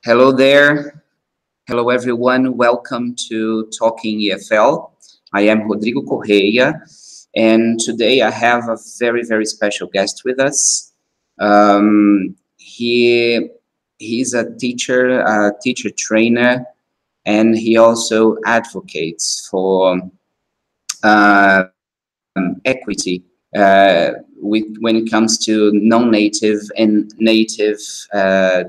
Hello there. Hello, everyone. Welcome to Talking EFL. I am Rodrigo Correia, and today I have a very special guest with us. He's a teacher trainer, and he also advocates for equity when it comes to non-native and native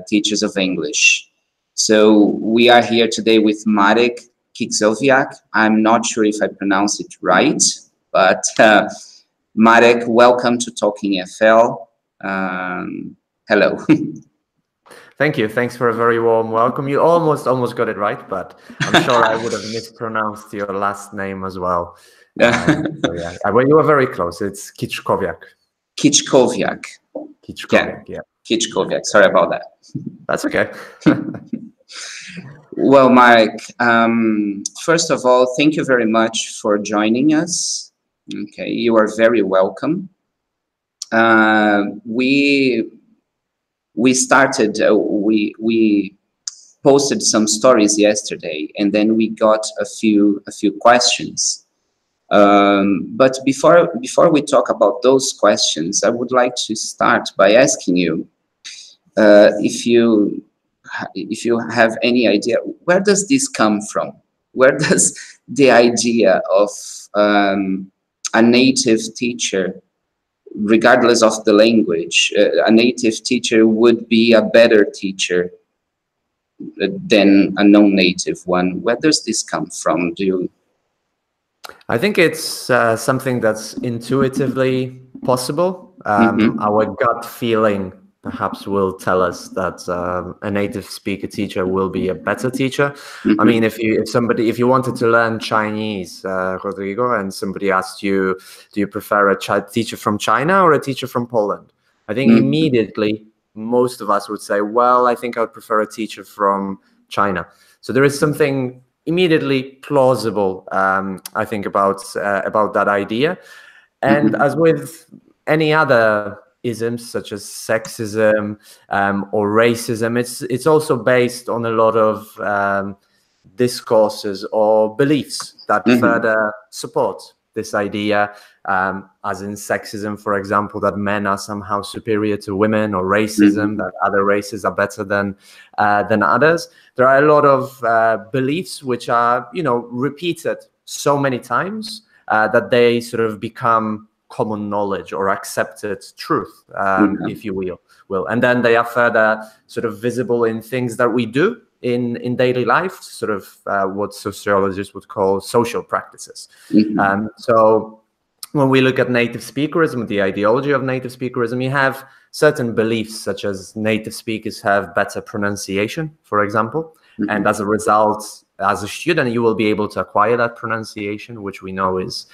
teachers of English. So we are here today with Marek. I'm not sure if I pronounce it right, but Marek, welcome to Talking FL. Hello. Thank you. Thanks for a very warm welcome. You almost got it right, but I'm sure I would have mispronounced your last name as well. So yeah, well, you were very close. It's Kiczkowiak. Kiczkowiak. Yeah. Kiczkowiak. Sorry about that. That's okay. Well, Marek, first of all, thank you very much for joining us. Okay, you are very welcome. We started, we posted some stories yesterday, and then we got a few questions. But before we talk about those questions, I would like to start by asking you if you have any idea, where does this come from? Where does the idea of a native teacher, regardless of the language, a native teacher would be a better teacher than a non-native one? Where does this come from? I think it's something that's intuitively possible. Our gut feeling perhaps will tell us that a native speaker teacher will be a better teacher. I mean, if you wanted to learn Chinese, Rodrigo, and somebody asked you, do you prefer a teacher from China or a teacher from Poland? I think immediately most of us would say, well, I think I would prefer a teacher from China. So there is something immediately plausible, I think, about that idea. And as with any other isms such as sexism or racism, it's also based on a lot of discourses or beliefs that further support this idea, as in sexism, for example, that men are somehow superior to women, or racism, that other races are better than others. There are a lot of beliefs which are, repeated so many times that they sort of become common knowledge or accepted truth, if you will. And then they are further sort of visible in things that we do in daily life, sort of what sociologists would call social practices. So when we look at native speakerism, the ideology of native speakerism, you have certain beliefs such as native speakers have better pronunciation, for example. And as a result, as a student, you will be able to acquire that pronunciation, which we know is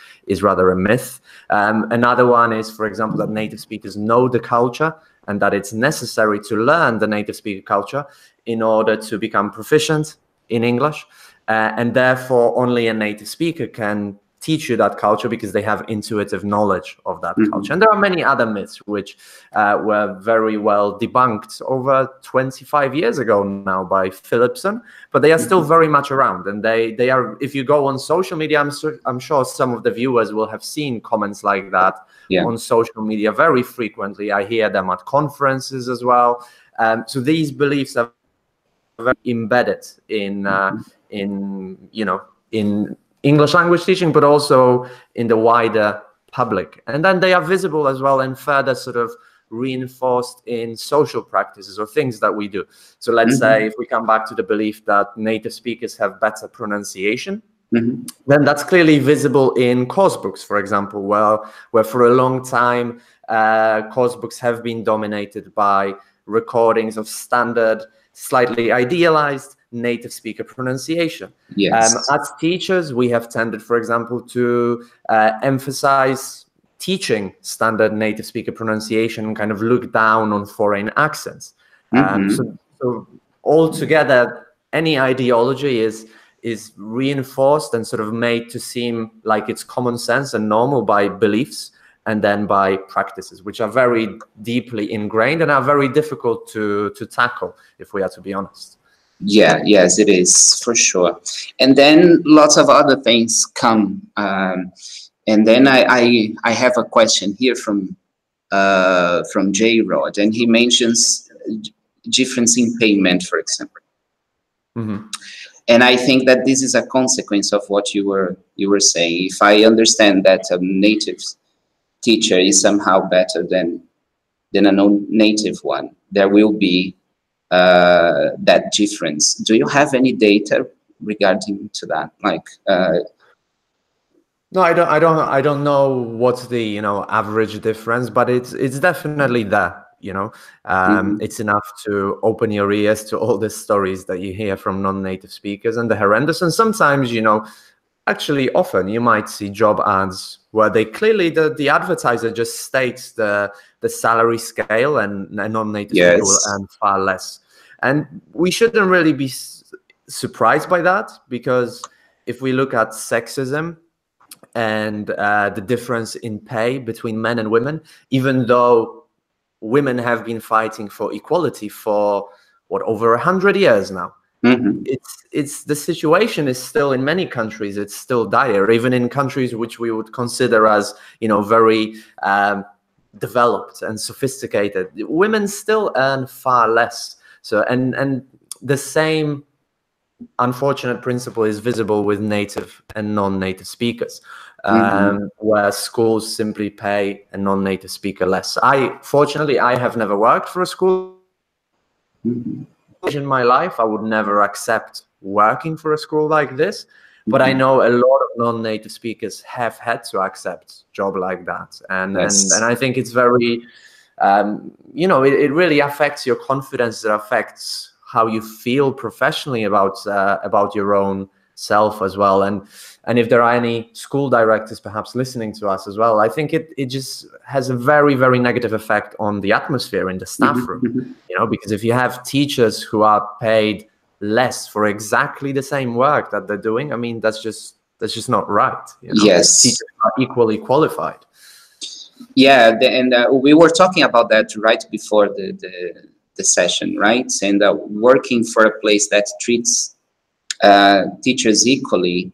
rather a myth. Another one is, for example, that native speakers know the culture and that it's necessary to learn the native speaker culture in order to become proficient in English. And therefore, only a native speaker can teach you that culture because they have intuitive knowledge of that culture. And there are many other myths which were very well debunked over 25 years ago now by Philipson, but they are still very much around. And they are, if you go on social media, I'm sure some of the viewers will have seen comments like that on social media very frequently. I hear them at conferences as well. So these beliefs are very embedded in English language teaching, but also in the wider public. And then they are visible as well and further sort of reinforced in social practices or things that we do. So let's say if we come back to the belief that native speakers have better pronunciation, then that's clearly visible in course books, for example, where for a long time course books have been dominated by recordings of standard, slightly idealized native speaker pronunciation. As teachers, we have tended, for example, to emphasize teaching standard native speaker pronunciation and kind of look down on foreign accents. So altogether, any ideology is reinforced and sort of made to seem like it's common sense and normal by beliefs and then by practices, which are very deeply ingrained and are very difficult to tackle, if we are to be honest. Yeah, yes, it is for sure. And then lots of other things come. And then I have a question here from J Rod, and he mentions difference in payment, for example. Mm-hmm. And I think that this is a consequence of what you were saying. If I understand that a native teacher is somehow better than a non-native one, there will be that difference. Do you have any data regarding to that? Like, No, I don't know what's the, you know, average difference, but it's definitely there. You know, it's enough to open your ears to all the stories that you hear from non-native speakers and the horrendous. And sometimes, you know, actually often you might see job ads where they clearly, the advertiser just states the salary scale, and a non-native speaker will yes. earn far less. And we shouldn't really be surprised by that, because if we look at sexism and the difference in pay between men and women, even though women have been fighting for equality for what, over 100 years now. Mm-hmm. It's the situation is still, in many countries, it's still dire, even in countries which we would consider as, you know, very developed and sophisticated. Women still earn far less. So and the same unfortunate principle is visible with native and non-native speakers, where schools simply pay a non-native speaker less. Fortunately, I have never worked for a school. In my life, I would never accept working for a school like this, but I know a lot of non-native speakers have had to accept job like that, and Yes. and I think it's very, you know, it really affects your confidence. It affects how you feel professionally about your own self as well. And if there are any school directors perhaps listening to us as well, I think it just has a very, very negative effect on the atmosphere in the staff room. You know, because if you have teachers who are paid less for exactly the same work that they're doing, I mean, that's just not right. You know? Yes. Teachers are equally qualified. Yeah, and we were talking about that right before the session, right? And working for a place that treats teachers equally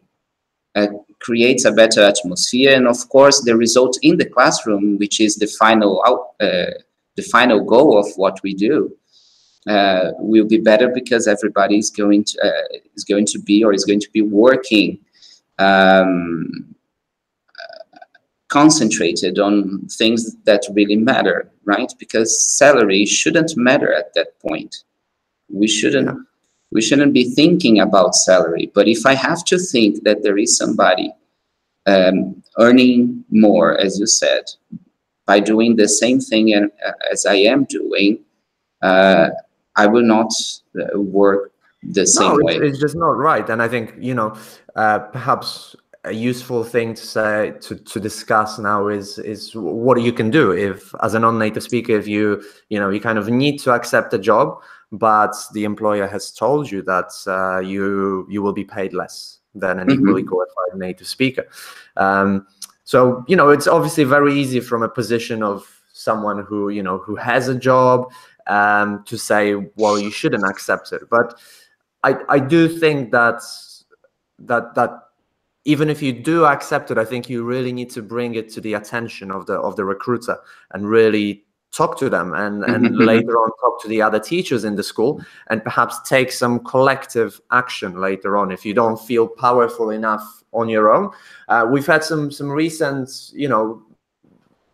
creates a better atmosphere, and of course, the result in the classroom, which is the final goal of what we do, will be better, because everybody is going to be working concentrated on things that really matter, right? Because salary shouldn't matter at that point. We shouldn't be thinking about salary. But if I have to think that there is somebody earning more, as you said, by doing the same thing as I am doing, I will not work the same way. It's just not right. And I think, you know, perhaps a useful thing to say, to discuss now is what you can do if, as a non-native speaker, if you kind of need to accept a job, but the employer has told you that you will be paid less than an equally qualified native speaker. So, you know, it's obviously very easy from a position of someone who has a job to say, well, you shouldn't accept it. But I do think that even if you do accept it, I think you really need to bring it to the attention of the recruiter and really talk to them, and later on talk to the other teachers in the school, and perhaps take some collective action later on if you don't feel powerful enough on your own. We've had some recent,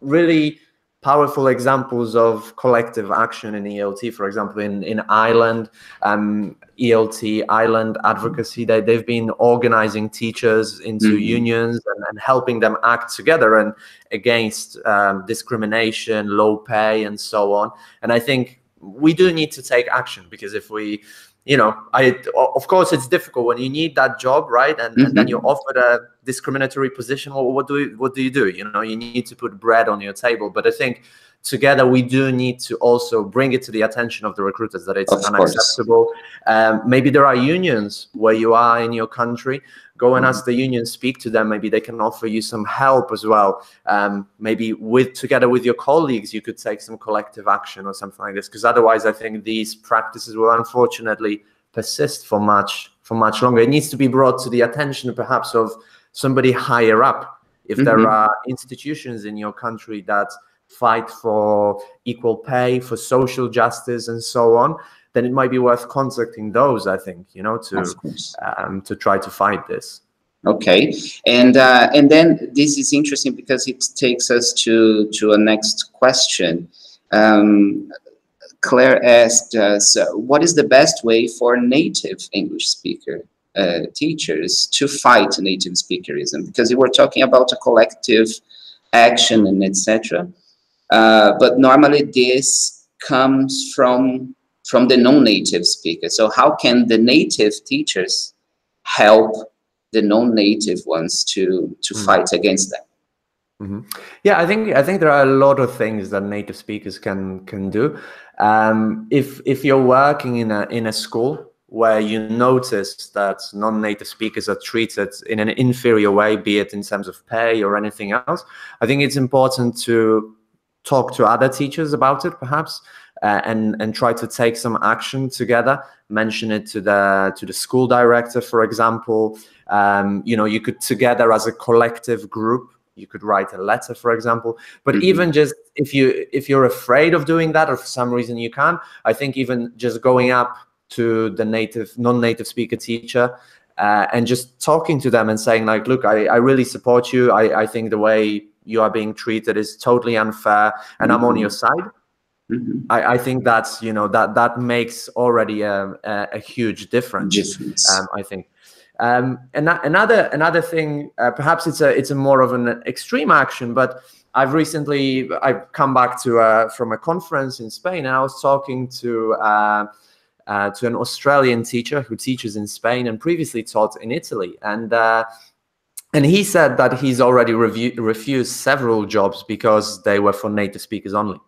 really powerful examples of collective action in ELT. For example, in Ireland, ELT, Ireland Advocacy, they've been organizing teachers into unions and helping them act together and against discrimination, low pay, and so on. And I think we do need to take action, because if we, of course, it's difficult when you need that job, right? And then you're offered a discriminatory position. Well, what do you do? You need to put bread on your table. But I think together we do need to also bring it to the attention of the recruiters that it's unacceptable. Maybe there are unions where you are in your country. Go and ask the union, speak to them. Maybe they can offer you some help as well. Maybe together with your colleagues, you could take some collective action or something like this. Because otherwise, I think these practices will unfortunately persist for much longer. It needs to be brought to the attention perhaps of somebody higher up. If there are institutions in your country that fight for equal pay, for social justice, and so on, then it might be worth contacting those, I think, you know, to try to fight this. Okay, and then this is interesting because it takes us to a next question. Claire asked us, what is the best way for native English speaker teachers to fight native speakerism? Because you were talking about a collective action and etc. But normally this comes from the non-native speaker. So how can the native teachers help the non-native ones to fight against them? Yeah, I think there are a lot of things that native speakers can do. If you're working in a school where you notice that non-native speakers are treated in an inferior way, be it in terms of pay or anything else, I think it's important to talk to other teachers about it, perhaps, and try to take some action together. Mention it to the school director, for example. You know, you could together as a collective group, you could write a letter, for example. But even just if you're afraid of doing that, or for some reason you can't, I think even just going up to the non-native speaker teacher and just talking to them and saying, like, look, I really support you. I think the way you are being treated is totally unfair, and I'm on your side. I think that's, you know, that makes already a huge difference. I think. Another thing, perhaps it's a more of an extreme action, but I've come back from a conference in Spain, and I was talking to an Australian teacher who teaches in Spain and previously taught in Italy, and he said that he's already refused several jobs because they were for native speakers only.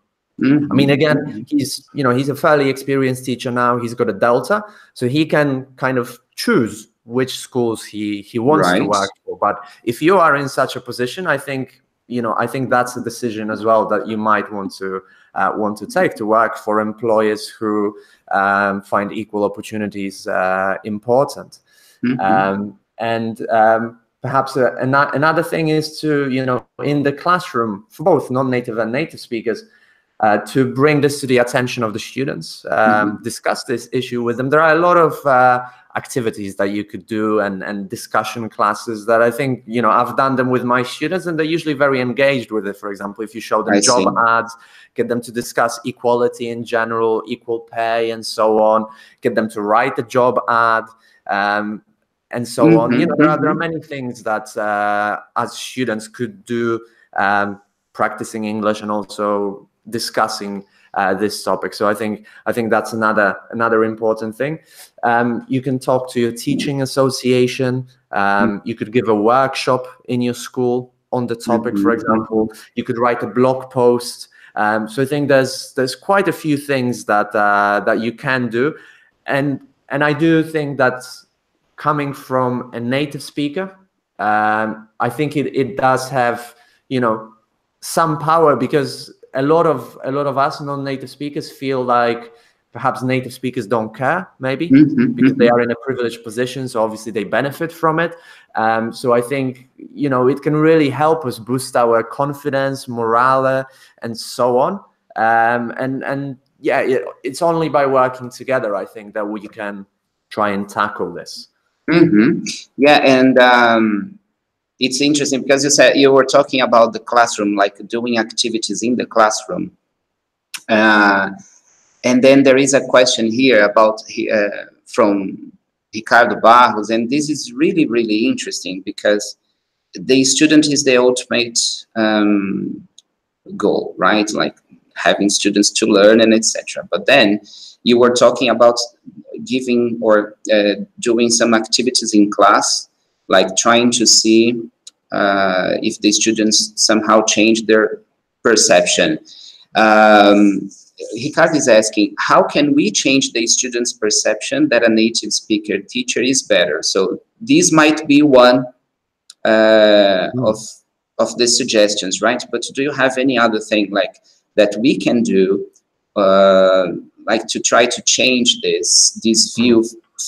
I mean, again, he's a fairly experienced teacher now. He's got a Delta, so he can kind of choose which schools he wants to work for. But if you are in such a position, I think that's a decision as well that you might want to take, to work for employers who find equal opportunities important. Perhaps another thing is to, you know, in the classroom for both non-native and native speakers, to bring this to the attention of the students, discuss this issue with them. There are a lot of activities that you could do and discussion classes that I think, you know, I've done them with my students, and they're usually very engaged with it. For example, if you show them job ads, get them to discuss equality in general, equal pay, and so on, get them to write a job ad, and so on. You know, there are many things that as students could do, practicing English and also discussing this topic. So I think that's another important thing. You can talk to your teaching association. You could give a workshop in your school on the topic, for example. You could write a blog post. So I think there's quite a few things that you can do, and I do think that coming from a native speaker, I think it does have, you know, some power, because a lot of us non-native speakers feel like perhaps native speakers don't care, maybe because they are in a privileged position, so obviously they benefit from it. So I think, you know, it can really help us boost our confidence, morale, and so on. And yeah, it's only by working together, I think, that we can try and tackle this. Yeah, and it's interesting because you were talking about the classroom, like doing activities in the classroom. And then there is a question here about from Ricardo Barros, and this is really, really interesting because the student is the ultimate goal, right? Like having students to learn and etc. But then you were talking about giving or doing some activities in class, like trying to see if the students somehow change their perception. Ricardo is asking, how can we change the students' perception that a native speaker teacher is better? So these might be one of the suggestions, right? But do you have any other thing like that we can do, like to try to change this view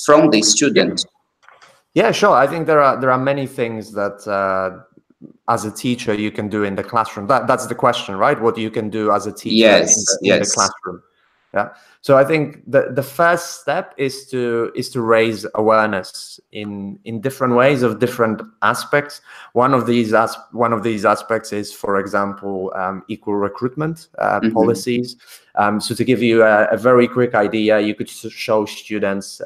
from the student? Yeah, sure. I think there are many things that as a teacher you can do in the classroom. That's the question, right? What you can do as a teacher in the classroom. Yeah. So I think the first step is to raise awareness in different ways of different aspects. One of these aspects is, for example, equal recruitment policies. So to give you a very quick idea, you could show students,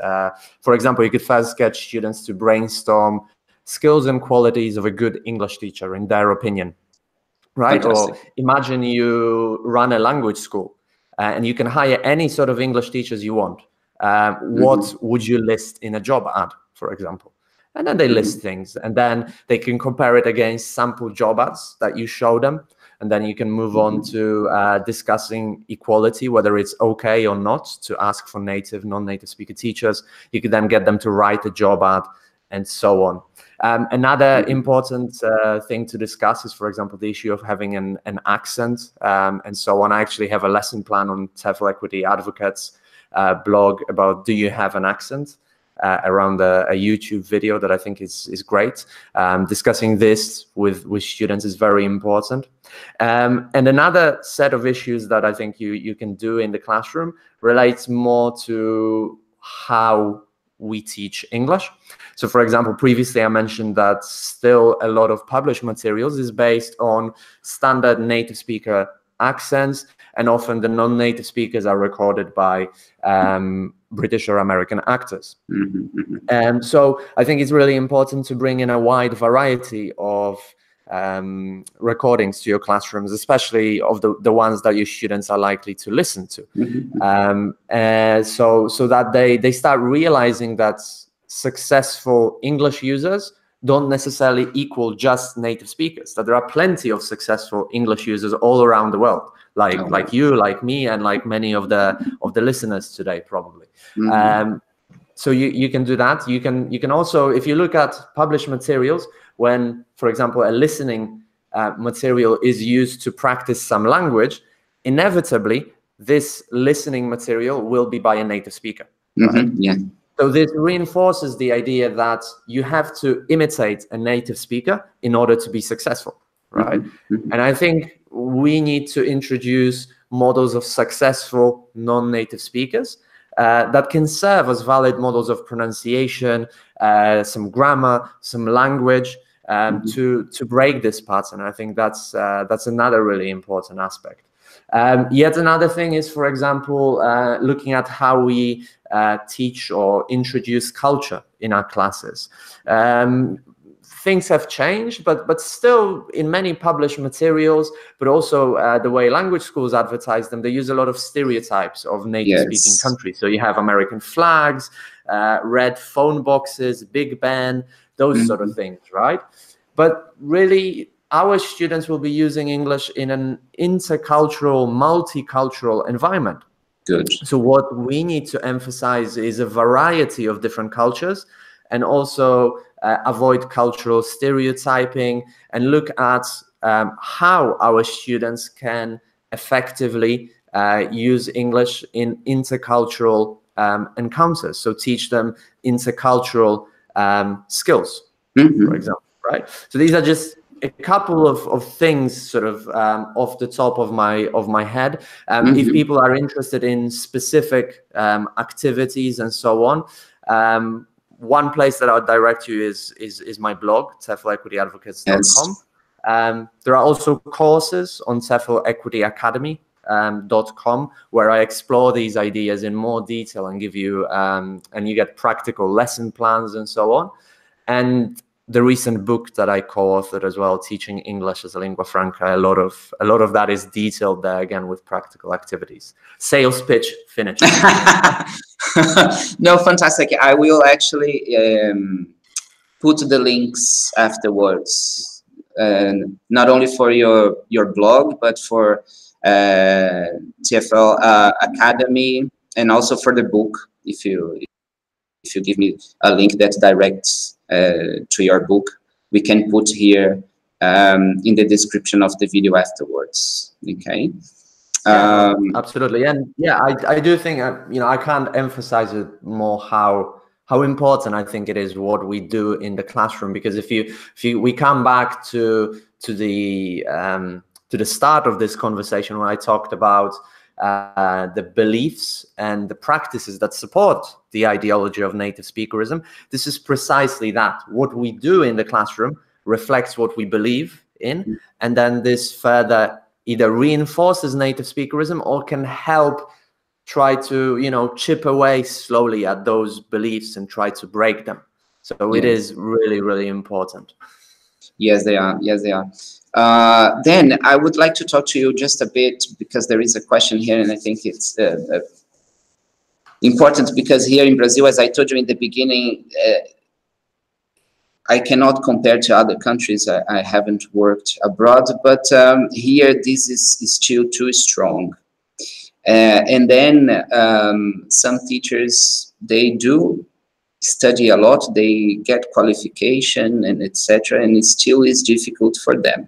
for example, you could first get students to brainstorm skills and qualities of a good English teacher in their opinion, right? Fantastic. Or imagine you run a language school. And you can hire any sort of English teachers you want. What would you list in a job ad, for example? And then they list things, and then they can compare it against sample job ads that you show them. And then you can move on to discussing equality, whether it's okay or not to ask for native, non-native speaker teachers. You could then get them to write a job ad, and so on. Another important thing to discuss is, for example, the issue of having an accent and so on. I actually have a lesson plan on TEFL Equity Advocates blog about do you have an accent around a YouTube video that I think is great. Discussing this with students is very important. And another set of issues that I think you can do in the classroom relates more to how we teach English. So, for example, previously I mentioned that still a lot of published materials is based on standard native speaker accents, and often the non-native speakers are recorded by British or American actors. And so I think it's really important to bring in a wide variety of recordings to your classrooms, especially of the ones that your students are likely to listen to. So that they start realizing that successful English users don't necessarily equal just native speakers, that there are plenty of successful English users all around the world, like you, like me, and like many of the listeners today, probably. So you can do that. You can also, if you look at published materials, when, for example, a listening material is used to practice some language, inevitably this listening material will be by a native speaker. Right? Yeah. So this reinforces the idea that you have to imitate a native speaker in order to be successful, right? And I think we need to introduce models of successful non-native speakers that can serve as valid models of pronunciation, some grammar, some language, to break this pattern. I think that's another really important aspect. Yet another thing is, for example, looking at how we teach or introduce culture in our classes. Things have changed, but still in many published materials, but also the way language schools advertise them, they use a lot of stereotypes of native-speaking countries. So you have American flags, red phone boxes, Big Ben, those sort of things, right? But really, our students will be using English in an intercultural, multicultural environment. Good. So what we need to emphasize is a variety of different cultures, and also avoid cultural stereotyping, and look at how our students can effectively use English in intercultural encounters. So teach them intercultural skills, for example, right? So these are just a couple of things sort of off the top of my head. If people are interested in specific activities and so on, one place that I would direct you is my blog, TEFLEquityadvocates.com. There are also courses on TEFLEquityacademy.com where I explore these ideas in more detail and give you and you get practical lesson plans and so on. And the recent book that I co-authored as well, Teaching English as a Lingua Franca, a lot of that is detailed there again with practical activities. Sales pitch finished. No, fantastic. I will actually put the links afterwards, not only for your blog, but for TEFL Academy, and also for the book. If you give me a link that directs to your book, we can put here in the description of the video afterwards. Okay. Absolutely, and yeah, I do think I can't emphasize it more how how important I think it is what we do in the classroom. Because if we come back to the start of this conversation, when I talked about the beliefs and the practices that support the ideology of native speakerism, this is precisely that. What we do in the classroom reflects what we believe in, and then this further either reinforces native speakerism or can help try to, you know, chip away slowly at those beliefs and try to break them. So it is really, really important. Yes, they are. Yes, they are. Then I would like to talk to you just a bit, because there is a question here, and I think it's important, because here in Brazil, as I told you in the beginning, I cannot compare to other countries. I haven't worked abroad, but here this is still too strong. And then some teachers, they do study a lot, they get qualification and etc., and it still is difficult for them.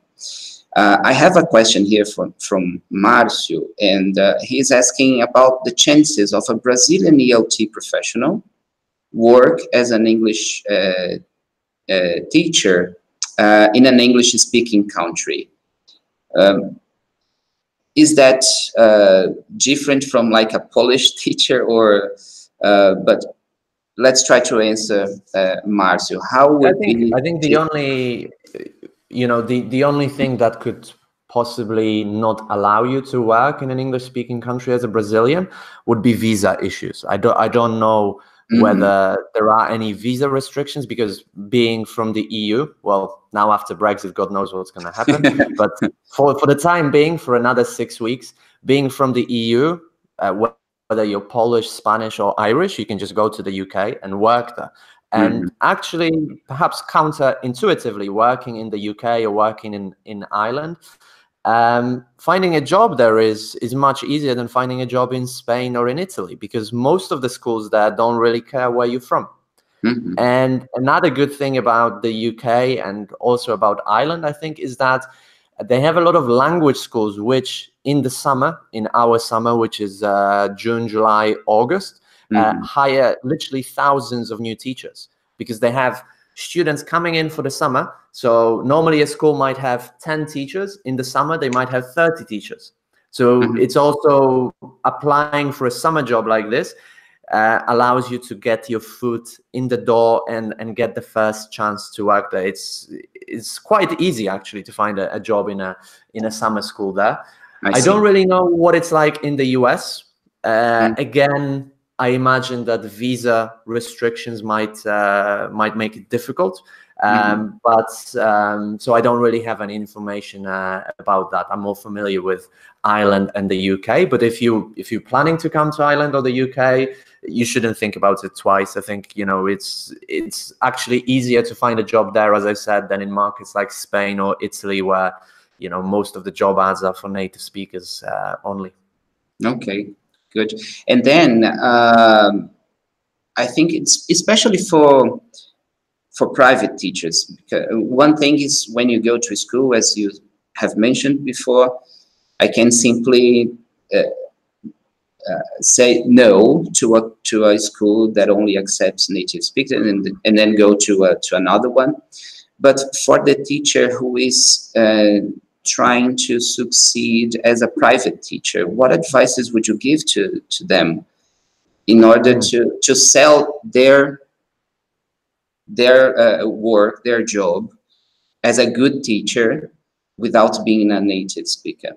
I have a question here from Marcio, and he's asking about the chances of a Brazilian ELT professional work as an English teacher in an English-speaking country. Is that different from like a Polish teacher, or? But let's try to answer Marcio. How would I think the only, you know, the only thing that could possibly not allow you to work in an English-speaking country as a Brazilian would be visa issues. I don't know whether there are any visa restrictions, because being from the EU, well, now after Brexit, God knows what's going to happen. But for the time being, for another 6 weeks, being from the EU, whether you're Polish, Spanish, or Irish, you can just go to the UK and work there. And actually, perhaps counterintuitively, working in the UK or working in Ireland, finding a job there is much easier than finding a job in Spain or in Italy, because most of the schools there don't really care where you're from. And another good thing about the UK and also about Ireland, I think, is that they have a lot of language schools, which in the summer, in our summer, which is June, July, August, hire literally thousands of new teachers, because they have students coming in for the summer. So normally a school might have 10 teachers. In the summer, they might have 30 teachers. So it's also applying for a summer job like this allows you to get your foot in the door and get the first chance to work there. It's quite easy actually to find a job in a summer school there. I don't really know what it's like in the US. Again, I imagine that visa restrictions might make it difficult, but so I don't really have any information about that. I'm more familiar with Ireland and the UK. But if you're planning to come to Ireland or the UK, you shouldn't think about it twice. I think, you know, it's actually easier to find a job there, as I said, than in markets like Spain or Italy, where, you know, most of the job ads are for native speakers only. Okay. Good. And then I think it's especially for private teachers, because one thing is, when you go to school, as you have mentioned before, I can simply say no to a school that only accepts native speakers, and then go to another one. But for the teacher who is trying to succeed as a private teacher, what advices would you give to them in order to sell their work, their job as a good teacher without being a native speaker?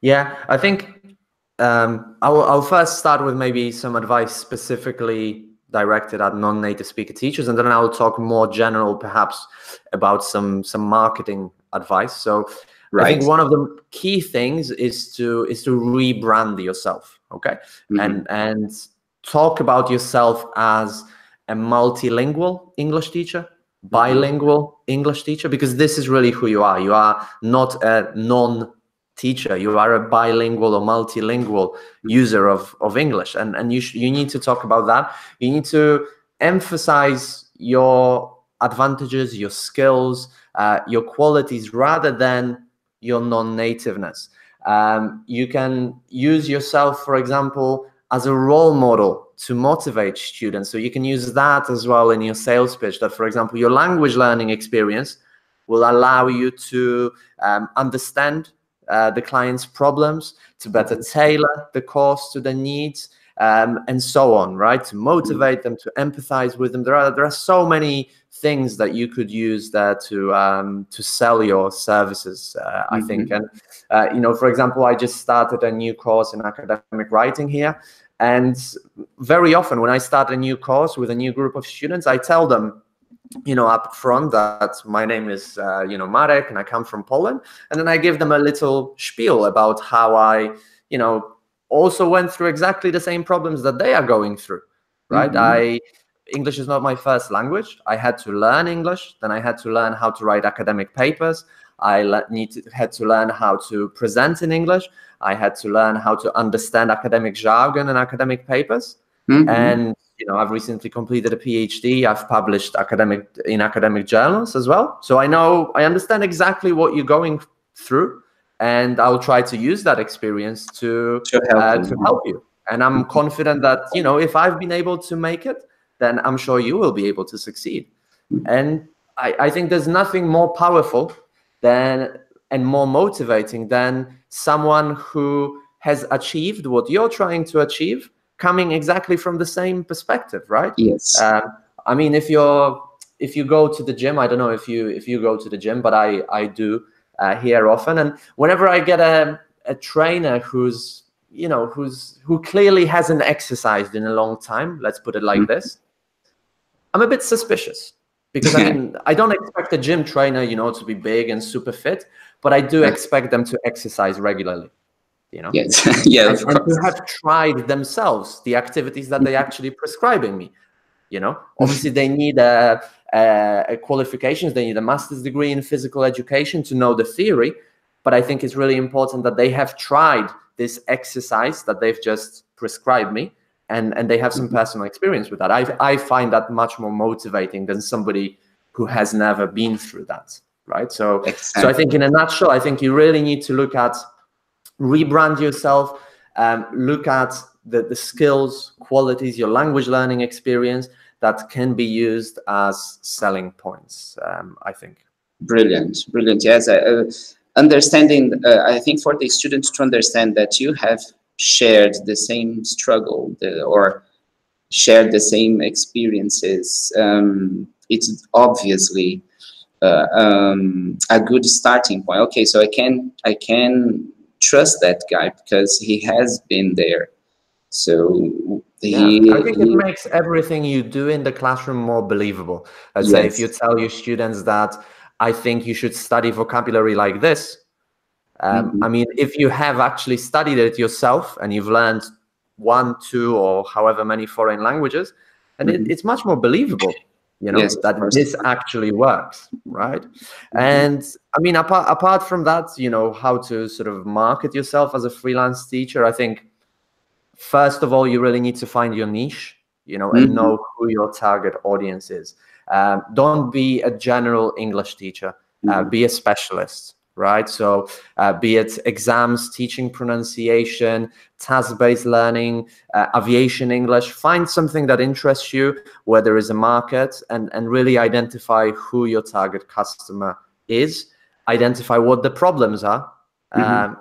Yeah, I think I'll first start with maybe some advice specifically directed at non-native speaker teachers, and then I'll talk more general, perhaps, about some marketing advice. So I think one of the key things is to rebrand yourself, okay? And talk about yourself as a multilingual English teacher, bilingual English teacher, because this is really who you are. You are not a non-teacher. You are a bilingual or multilingual user of English, and you need to talk about that. You need to emphasize your advantages, your skills, your qualities, rather than your non-nativeness. You can use yourself, for example, as a role model to motivate students. So you can use that as well in your sales pitch, that, for example, your language learning experience will allow you to understand the client's problems, to better tailor the course to their needs, and so on, right? To motivate them, to empathize with them. There are so many things that you could use there to sell your services, I think. And you know, for example, I just started a new course in academic writing here, and very often when I start a new course with a new group of students, I tell them, you know, up front that my name is, you know, Marek, and I come from Poland. And then I give them a little spiel about how I, you know, also went through exactly the same problems that they are going through, right? English is not my first language. I had to learn English. Then I had to learn how to write academic papers. I had to learn how to present in English. I had to learn how to understand academic jargon and academic papers. And you know, I've recently completed a PhD. I've published in academic journals as well. So I understand exactly what you're going through, and I'll try to use that experience to help you. And I'm confident that, you know, if I've been able to make it, then I'm sure you will be able to succeed. And I think there's nothing more powerful and more motivating than someone who has achieved what you're trying to achieve, coming exactly from the same perspective, right? Yes. I mean, if you go to the gym, I don't know if you go to the gym, but I do here often. And whenever I get a trainer who's, you know, who clearly hasn't exercised in a long time, let's put it like this, I'm a bit suspicious, because I mean, I don't expect a gym trainer, you know, to be big and super fit, but I do expect them to exercise regularly, you know. Yes. Yeah, and to have tried themselves the activities that they actually prescribing me, you know. Obviously they need qualifications, they need a master's degree in physical education to know the theory, but I think it's really important that they have tried this exercise that they've just prescribed me, and they have some personal experience with that. I find that much more motivating than somebody who has never been through that, right? So I think in a nutshell, I think you really need to rebrand yourself, look at the skills, qualities, your language learning experience that can be used as selling points, I think. Brilliant. Yes, understanding, I think for the students to understand that you have shared the same struggle or shared the same experiences, it's obviously a good starting point. Okay, so I can trust that guy because he has been there. So I think it makes everything you do in the classroom more believable. Let's say if you tell your students that I think you should study vocabulary like this, I mean, if you have actually studied it yourself and you've learned 1, 2, or however many foreign languages, and it's much more believable, you know, that this actually works, right? And I mean, apart from that, you know, how to sort of market yourself as a freelance teacher, I think first of all, you really need to find your niche, you know, and know who your target audience is. Don't be a general English teacher, be a specialist. Right, so be it exams, teaching pronunciation, task-based learning, aviation English, find something that interests you, where there is a market, and really identify who your target customer is, identify what the problems are, and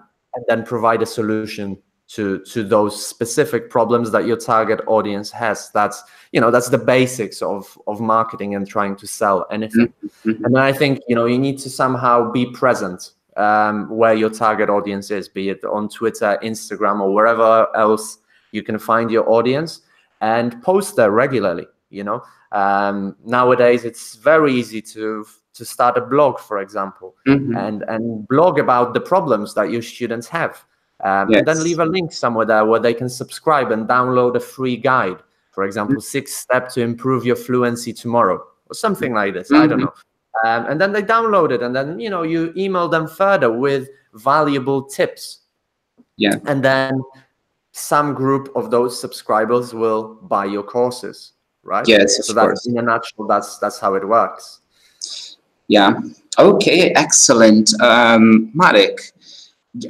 then provide a solution to those specific problems that your target audience has. That's, you know, that's the basics of marketing and trying to sell anything. And then I think, you know, you need to somehow be present where your target audience is, be it on Twitter, Instagram, or wherever else you can find your audience, and post there regularly. You know, nowadays it's very easy to start a blog, for example, and blog about the problems that your students have. And then leave a link somewhere there where they can subscribe and download a free guide. For example, 6 steps to improve your fluency tomorrow, or something like this. I don't know. And then they download it, and then, you know, you email them further with valuable tips. And then some group of those subscribers will buy your courses, right? Yes, so that's, in a nutshell, that's how it works. Yeah. Okay. Excellent. Marek,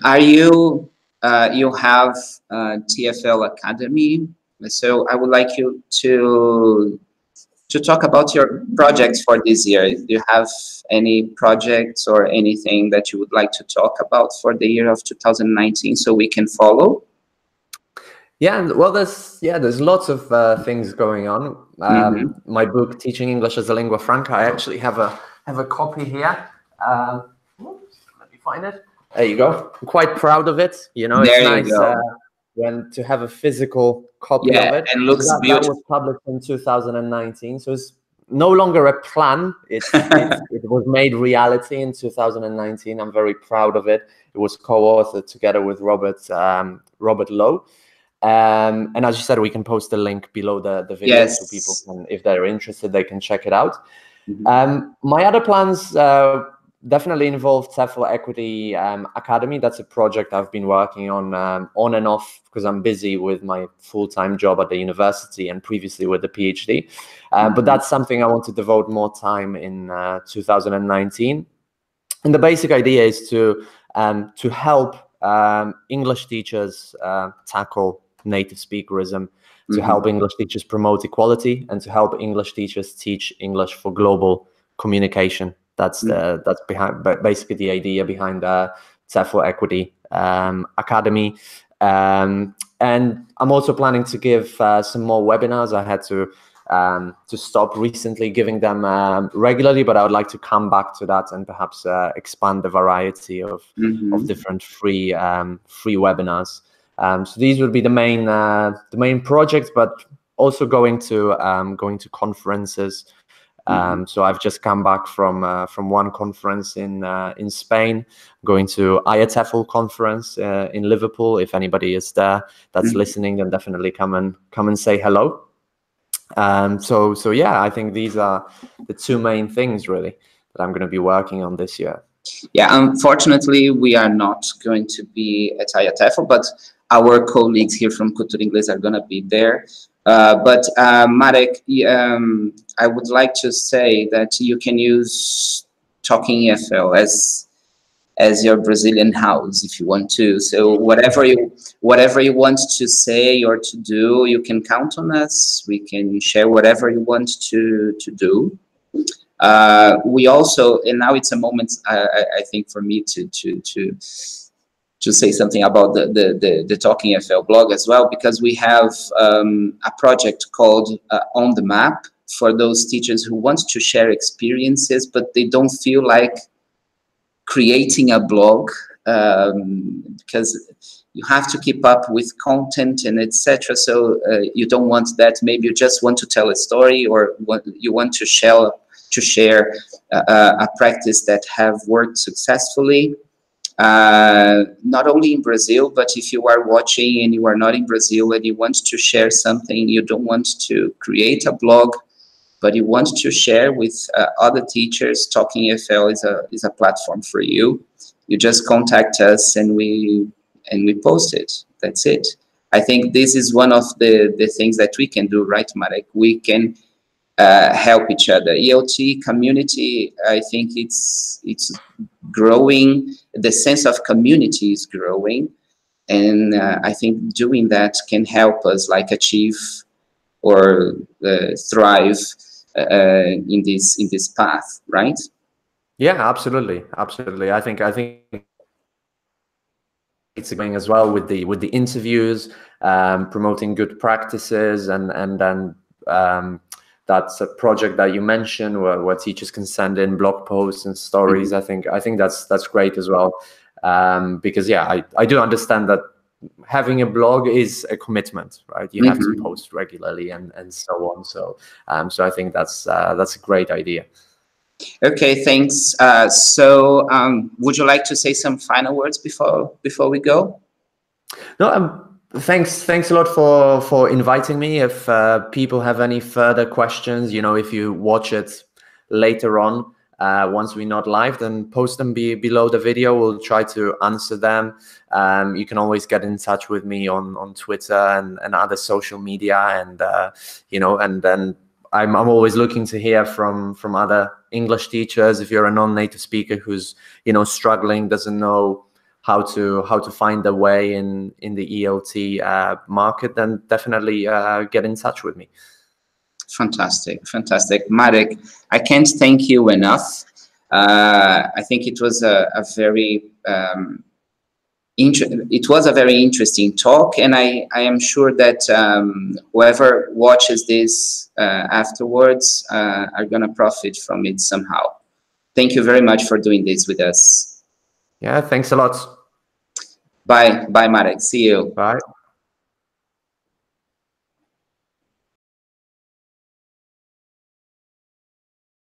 are you have TEFL Academy So I would like you to talk about your projects for this year. Do you have any projects or anything that you would like to talk about for the year of 2019 so we can follow? Yeah, well, there's lots of things going on. My book, Teaching English as a Lingua Franca, I actually have a copy here. Let me find it. There you go. I'm quite proud of it. You know, it's nice when to have a physical copy of it. And looks beautiful. That was published in 2019, so it's no longer a plan. It was made reality in 2019. I'm very proud of it. It was co-authored together with Robert Lowe. And as you said, we can post the link below the video so people can, if they're interested, they can check it out. My other plans definitely involve TEFL Equity Academy. That's a project I've been working on and off because I'm busy with my full-time job at the university and previously with the PhD. But that's something I want to devote more time in 2019. And the basic idea is to help English teachers tackle native speakerism, to help English teachers promote equality, and to help English teachers teach English for global communication. That's behind basically the idea behind TEFL Equity Academy. And I'm also planning to give some more webinars. I had to stop recently giving them regularly, but I would like to come back to that and perhaps expand the variety of different free webinars. So these would be the main projects, but also going to conferences. So I've just come back from one conference in Spain, going to TEFL conference in Liverpool. If anybody is there that's listening, then definitely come and say hello. So yeah, I think these are the two main things really that I'm going to be working on this year. Yeah, unfortunately, we are not going to be at TEFL, but our colleagues here from Cultura Inglesa are going to be there. But Marek, I would like to say that you can use Talking EFL as your Brazilian house if you want to. So whatever you want to say or to do, you can count on us. We can share whatever you want to do. We also, and now it's a moment, I think, for me to say something about the Talking EFL blog as well, because we have a project called On the Map for those teachers who want to share experiences, but they don't feel like creating a blog because you have to keep up with content and etc. So you don't want that. Maybe you just want to tell a story, or you want to share a practice that have worked successfully. Not only in Brazil, but if you are watching and you are not in Brazil and you want to share something, you don't want to create a blog, but you want to share with other teachers, Talking EFL is a platform for you. You just contact us and we post it. That's it. I think this is one of the things that we can do, right, Marek? We can help each other. ELT community, I think it's growing. The sense of community is growing, and I think doing that can help us like achieve or thrive in this path, right? Yeah, absolutely. I think it's going as well with the interviews, promoting good practices, and then that's a project that you mentioned where teachers can send in blog posts and stories. I think that's great as well, because yeah, I do understand that having a blog is a commitment, right? You have to post regularly and so on. So I think that's a great idea. Okay, thanks. So would you like to say some final words before we go? No, thanks a lot for inviting me. If people have any further questions, if you watch it later on, once we're not live, then post them below the video. We'll try to answer them. You can always get in touch with me on Twitter and other social media, and and then I'm always looking to hear from other English teachers. If you're a non-native speaker who's struggling, doesn't know how to find a way in the ELT market, then definitely get in touch with me. Fantastic, fantastic, Marek. I can't thank you enough. I think it was a very interesting talk, and I am sure that whoever watches this afterwards are going to profit from it somehow. Thank you very much for doing this with us. Yeah, thanks a lot. Bye, Marek. See you. Bye.